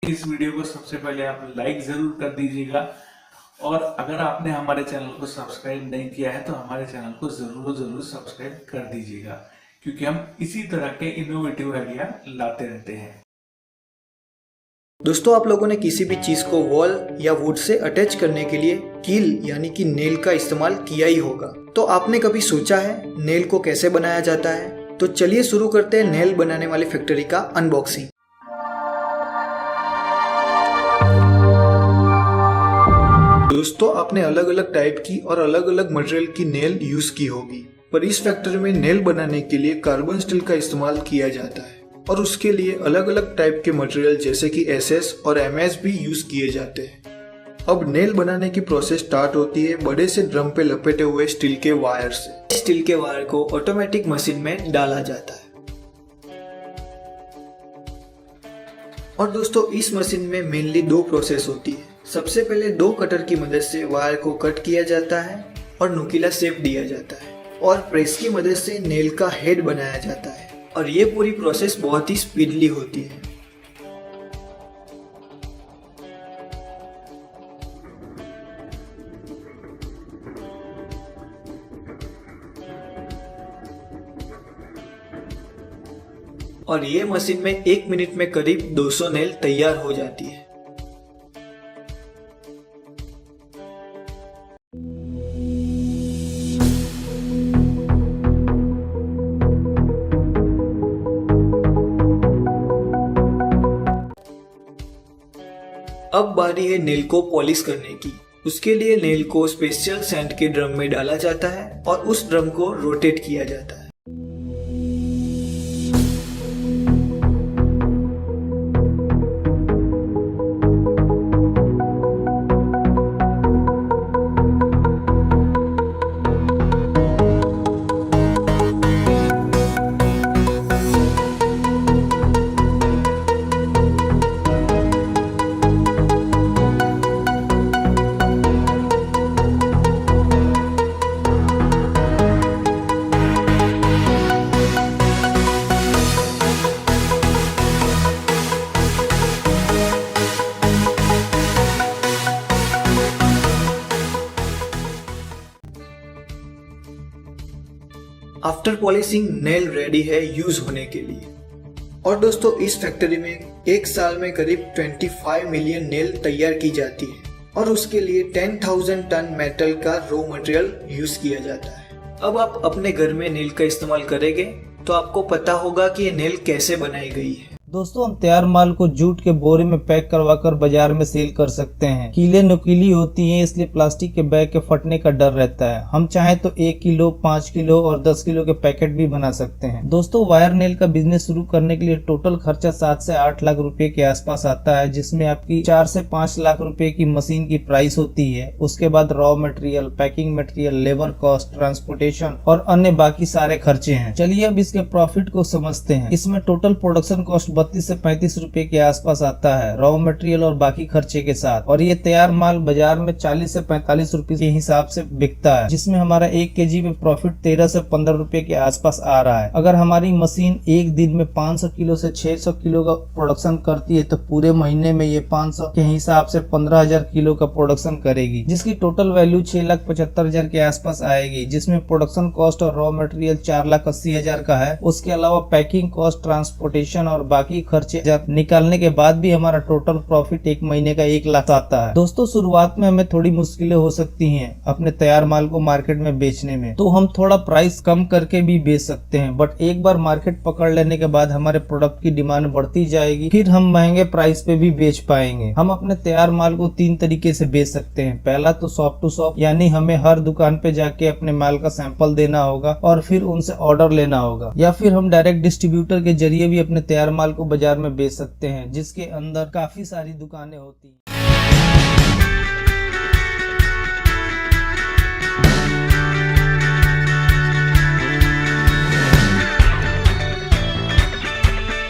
इस वीडियो को सबसे पहले आप लाइक जरूर कर दीजिएगा और अगर आपने हमारे चैनल को सब्सक्राइब नहीं किया है तो हमारे चैनल को जरूर सब्सक्राइब कर दीजिएगा, क्योंकि हम इसी तरह के इनोवेटिव आइडिया लाते रहते हैं। दोस्तों, आप लोगों ने किसी भी चीज को वॉल या वुड से अटैच करने के लिए कील यानी कि नेल का इस्तेमाल किया ही होगा। तो आपने कभी सोचा है नेल को कैसे बनाया जाता है? तो चलिए शुरू करते हैं नेल बनाने वाली फैक्ट्री का अनबॉक्सिंग। दोस्तों, आपने अलग अलग टाइप की और अलग अलग मटेरियल की नेल यूज की होगी, पर इस फैक्ट्री में नेल बनाने के लिए कार्बन स्टील का इस्तेमाल किया जाता है और उसके लिए अलग अलग टाइप के मटेरियल जैसे कि SS और MS भी यूज किए जाते हैं। अब नेल बनाने की प्रोसेस स्टार्ट होती है बड़े से ड्रम पे लपेटे हुए स्टील के वायर से। स्टील के वायर को ऑटोमेटिक मशीन में डाला जाता है और दोस्तों, इस मशीन में मेनली दो प्रोसेस होती है। सबसे पहले दो कटर की मदद से वायर को कट किया जाता है और नुकीला शेप दिया जाता है और प्रेस की मदद से नेल का हेड बनाया जाता है और ये पूरी प्रोसेस बहुत ही स्पीडली होती है। और ये मशीन में 1 मिनट में करीब 200 नेल तैयार हो जाती है। अब बारी है नेल को पॉलिश करने की। उसके लिए नेल को स्पेशल सैंड के ड्रम में डाला जाता है और उस ड्रम को रोटेट किया जाता है। आफ्टर पॉलिशिंग नेल रेडी है यूज होने के लिए। और दोस्तों, इस फैक्ट्री में एक साल में करीब 25 मिलियन नेल तैयार की जाती है और उसके लिए 10,000 टन मेटल का रॉ मटेरियल यूज किया जाता है। अब आप अपने घर में नेल का इस्तेमाल करेंगे तो आपको पता होगा कि ये नेल कैसे बनाई गई है। दोस्तों, हम तैयार माल को जूट के बोरे में पैक करवाकर बाजार में सेल कर सकते हैं। कीलें नुकीली होती हैं, इसलिए प्लास्टिक के बैग के फटने का डर रहता है। हम चाहें तो 1 किलो, 5 किलो और 10 किलो के पैकेट भी बना सकते हैं। दोस्तों, वायर नेल का बिजनेस शुरू करने के लिए टोटल खर्चा 7 से 8 लाख रुपए के आसपास आता है, जिसमें आपकी 4 से 5 लाख रुपए की मशीन की प्राइस होती है। उसके बाद raw material, packing material, labour cost, transportation और अन्य बाकी सारे खर्चे हैं। चलिए अब इसके प्रॉफिट को समझते हैं। इसमें टोटल प्रोडक्शन कॉस्ट 32 से 35 रुपए के आसपास आता है, रॉ मटेरियल और बाकी खर्चे के साथ। और ये तैयार माल बाजार में 40 से 45 रुपए के हिसाब से बिकता है, जिसमें हमारा 1 केजी में प्रॉफिट 13 से 15 रुपए के आसपास आ रहा है। अगर हमारी मशीन एक दिन में 500 किलो से 600 किलो का प्रोडक्शन करती है तो पूरे महीने में ये 500 के हिसाब से 15,000 किलो का प्रोडक्शन करेगी, जिसकी टोटल वैल्यू 6,75,000 के आसपास आएगी, जिसमें प्रोडक्शन कॉस्ट और रॉ मटेरियल 4,80,000 का है। उसके अलावा पैकिंग कॉस्ट, ट्रांसपोर्टेशन और बाकी खर्चे निकालने के बाद भी हमारा टोटल प्रॉफिट एक महीने का 1 लाख आता है। दोस्तों, शुरुआत में हमें थोड़ी मुश्किलें हो सकती हैं अपने तैयार माल को मार्केट में बेचने में, तो हम थोड़ा प्राइस कम करके भी बेच सकते हैं। बट एक बार मार्केट पकड़ लेने के बाद हमारे प्रोडक्ट की डिमांड बढ़ती जाएगी, फिर हम महंगे प्राइस पे भी बेच पाएंगे। हम अपने तैयार माल को 3 तरीके से बेच सकते हैं। पहला तो शॉप टू शॉप, यानी हमें हर दुकान पे जाके अपने माल का सैंपल देना होगा और फिर उनसे ऑर्डर लेना होगा, या फिर हम डायरेक्ट डिस्ट्रीब्यूटर के जरिए भी अपने तैयार माल को बाजार में बेच सकते हैं, जिसके अंदर काफी सारी दुकानें होती हैं।